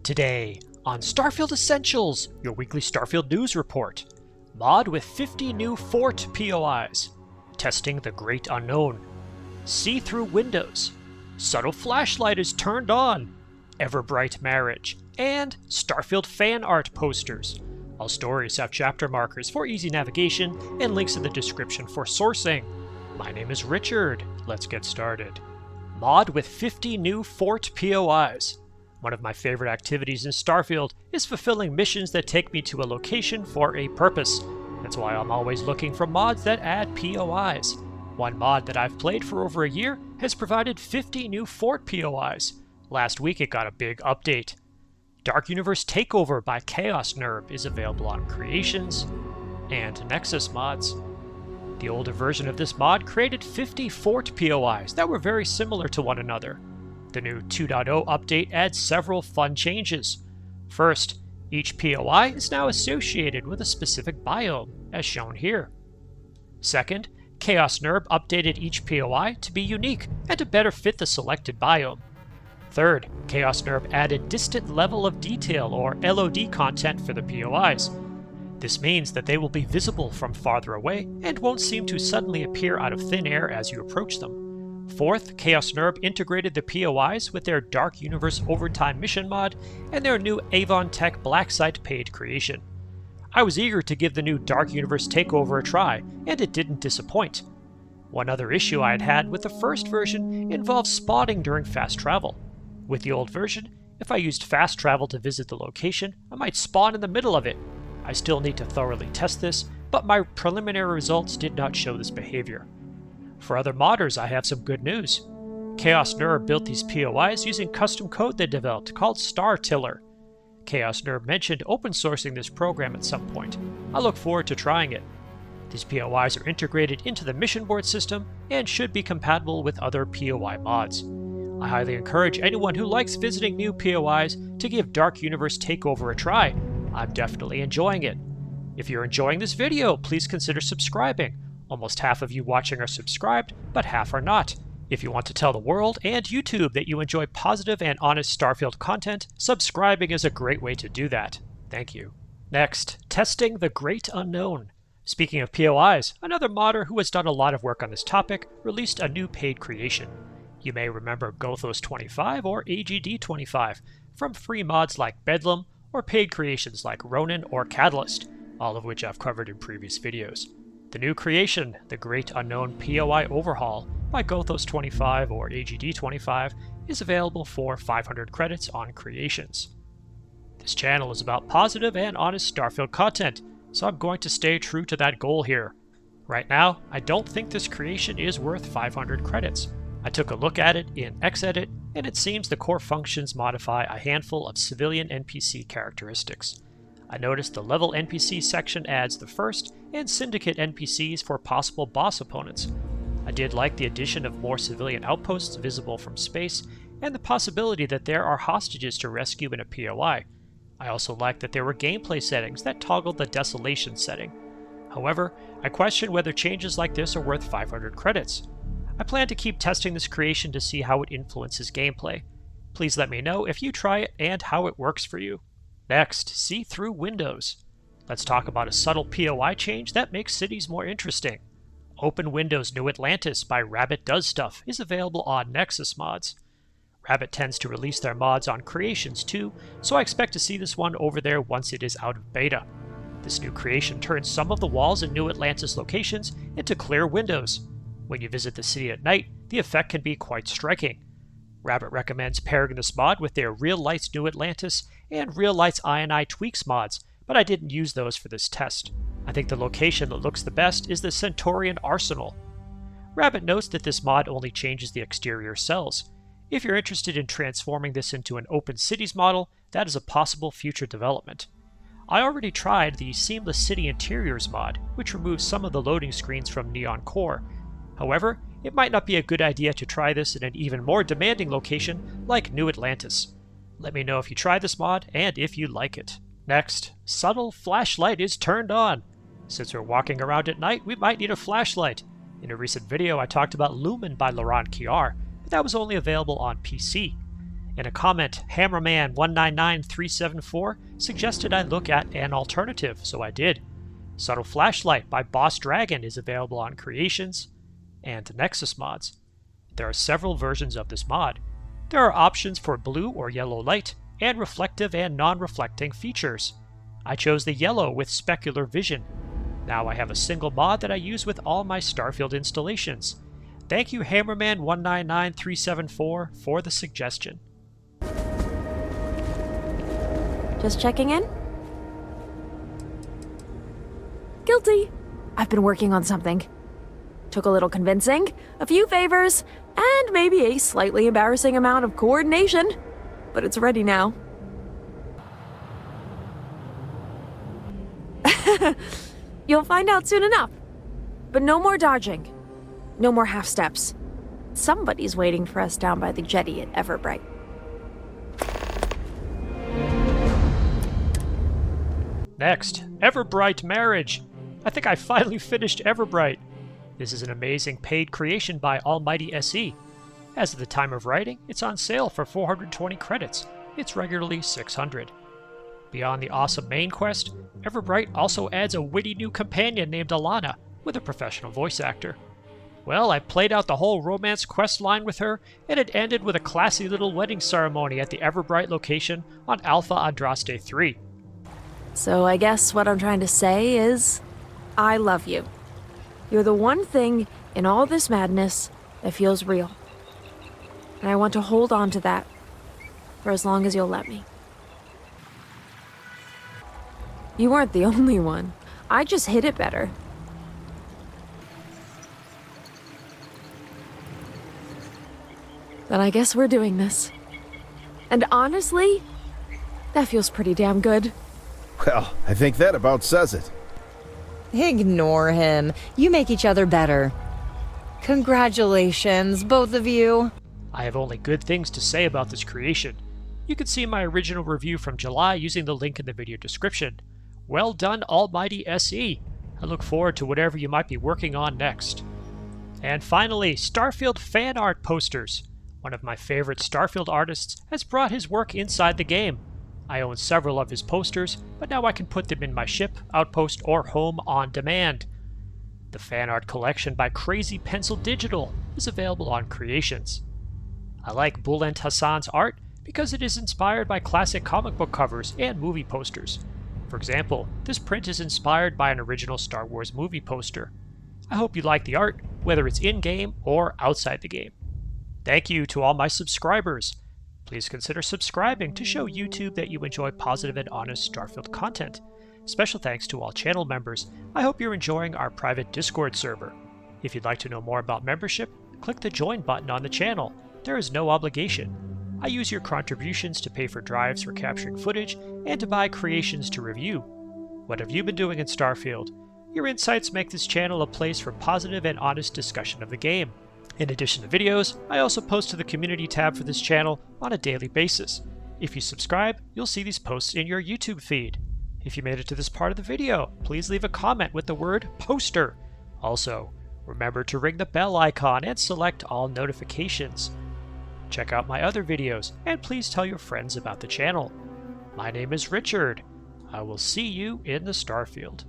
Today, on Starfield Essentials, your weekly Starfield news report. Mod with 50 new fort POIs. Testing the Great Unknown. See-through windows. Subtle flashlight is turned on. Everbright marriage. And Starfield fan art posters. All stories have chapter markers for easy navigation and links in the description for sourcing. My name is Richard. Let's get started. Mod with 50 new fort POIs. One of my favorite activities in Starfield is fulfilling missions that take me to a location for a purpose. That's why I'm always looking for mods that add POIs. One mod that I've played for over a year has provided 50 new fort POIs. Last week it got a big update. Dark Universe Takeover by Kaosnyrb is available on Creations and Nexus Mods. The older version of this mod created 50 fort POIs that were very similar to one another. The new 2.0 update adds several fun changes. First, each POI is now associated with a specific biome, as shown here. Second, Kaosnyrb updated each POI to be unique and to better fit the selected biome. Third, Kaosnyrb added distant level of detail or LOD content for the POIs. This means that they will be visible from farther away and won't seem to suddenly appear out of thin air as you approach them. Fourth, Kaosnyrb integrated the POIs with their Dark Universe Overtime mission mod and their new Avon Tech Black Site paid creation. I was eager to give the new Dark Universe Takeover a try, and it didn't disappoint. One other issue I had had with the first version involved spotting during fast travel. With the old version, if I used fast travel to visit the location, I might spawn in the middle of it. I still need to thoroughly test this, but my preliminary results did not show this behavior. For other modders, I have some good news. Kaosnyrb built these POIs using custom code they developed called StarTiller. Kaosnyrb mentioned open sourcing this program at some point. I look forward to trying it. These POIs are integrated into the mission board system and should be compatible with other POI mods. I highly encourage anyone who likes visiting new POIs to give Dark Universe Takeover a try. I'm definitely enjoying it. If you're enjoying this video, please consider subscribing. Almost half of you watching are subscribed, but half are not. If you want to tell the world and YouTube that you enjoy positive and honest Starfield content, subscribing is a great way to do that. Thank you. Next, testing the Great Unknown. Speaking of POIs, another modder who has done a lot of work on this topic released a new paid creation. You may remember Gothos25 or AGD25 from free mods like Bedlam or paid creations like Ronin or Catalyst, all of which I've covered in previous videos. The new creation, the Great Unknown POI Overhaul by Gothos25 or AGD25, is available for 500 credits on Creations. This channel is about positive and honest Starfield content, so I'm going to stay true to that goal here. Right now, I don't think this creation is worth 500 credits. I took a look at it in Xedit, and it seems the core functions modify a handful of civilian NPC characteristics. I noticed the level NPC section adds the first and syndicate NPCs for possible boss opponents. I did like the addition of more civilian outposts visible from space and the possibility that there are hostages to rescue in a POI. I also liked that there were gameplay settings that toggled the desolation setting. However, I question whether changes like this are worth 500 credits. I plan to keep testing this creation to see how it influences gameplay. Please let me know if you try it and how it works for you. Next, see-through windows. Let's talk about a subtle POI change that makes cities more interesting. Open Windows New Atlantis by RabbitDoesStuff is available on Nexus Mods. Rabbit tends to release their mods on Creations too, so I expect to see this one over there once it is out of beta. This new creation turns some of the walls in New Atlantis locations into clear windows. When you visit the city at night, the effect can be quite striking. Rabbit recommends pairing this mod with their Real Lights New Atlantis and Real Lights INI Tweaks mods, but I didn't use those for this test. I think the location that looks the best is the Centaurian Arsenal. Rabbit notes that this mod only changes the exterior cells. If you're interested in transforming this into an open cities model, that is a possible future development. I already tried the Seamless City Interiors mod, which removes some of the loading screens from Neon Core. However, it might not be a good idea to try this in an even more demanding location like New Atlantis. Let me know if you try this mod and if you like it. Next, subtle flashlight is turned on. Since we're walking around at night, we might need a flashlight. In a recent video I talked about Lumen by Laurent Kiar, but that was only available on PC. In a comment, Hammerman199374 suggested I look at an alternative, so I did. Subtle Flashlight by BosDragon is available on Creations and Nexus Mods. There are several versions of this mod. There are options for blue or yellow light, and reflective and non-reflecting features. I chose the yellow with specular vision. Now I have a single mod that I use with all my Starfield installations. Thank you Hammerman199374 for the suggestion. Just checking in? Guilty. I've been working on something. Took a little convincing, a few favors, and maybe a slightly embarrassing amount of coordination. But it's ready now. You'll find out soon enough. But no more dodging. No more half steps. Somebody's waiting for us down by the jetty at Everbright. Next, Everbright Marriage. I think I finally finished Everbright. This is an amazing paid creation by AlmightySE. As of the time of writing, it's on sale for 420 credits. It's regularly 600. Beyond the awesome main quest, Everbright also adds a witty new companion named Alana, with a professional voice actor. Well, I played out the whole romance quest line with her, and it ended with a classy little wedding ceremony at the Everbright location on Alpha Andraste 3. So I guess what I'm trying to say is, I love you. You're the one thing in all this madness that feels real. And I want to hold on to that for as long as you'll let me. You weren't the only one. I just hit it better. Then I guess we're doing this. And honestly, that feels pretty damn good. Well, I think that about says it. Ignore him. You make each other better. Congratulations, both of you. I have only good things to say about this creation. You can see my original review from July using the link in the video description. Well done, AlmightySE. I look forward to whatever you might be working on next. And finally, Starfield fan art posters. One of my favorite Starfield artists has brought his work inside the game. I own several of his posters, but now I can put them in my ship, outpost, or home on demand. The fan art collection by CrazyPencilDigital is available on Creations. I like Bulent Hassan's art because it is inspired by classic comic book covers and movie posters. For example, this print is inspired by an original Star Wars movie poster. I hope you like the art, whether it's in-game or outside the game. Thank you to all my subscribers. Please consider subscribing to show YouTube that you enjoy positive and honest Starfield content. Special thanks to all channel members. I hope you're enjoying our private Discord server. If you'd like to know more about membership, click the join button on the channel. There is no obligation. I use your contributions to pay for drives for capturing footage and to buy creations to review. What have you been doing in Starfield? Your insights make this channel a place for positive and honest discussion of the game. In addition to videos, I also post to the community tab for this channel on a daily basis. If you subscribe, you'll see these posts in your YouTube feed. If you made it to this part of the video, please leave a comment with the word poster. Also, remember to ring the bell icon and select all notifications. Check out my other videos, and please tell your friends about the channel. My name is Richard. I will see you in the Starfield.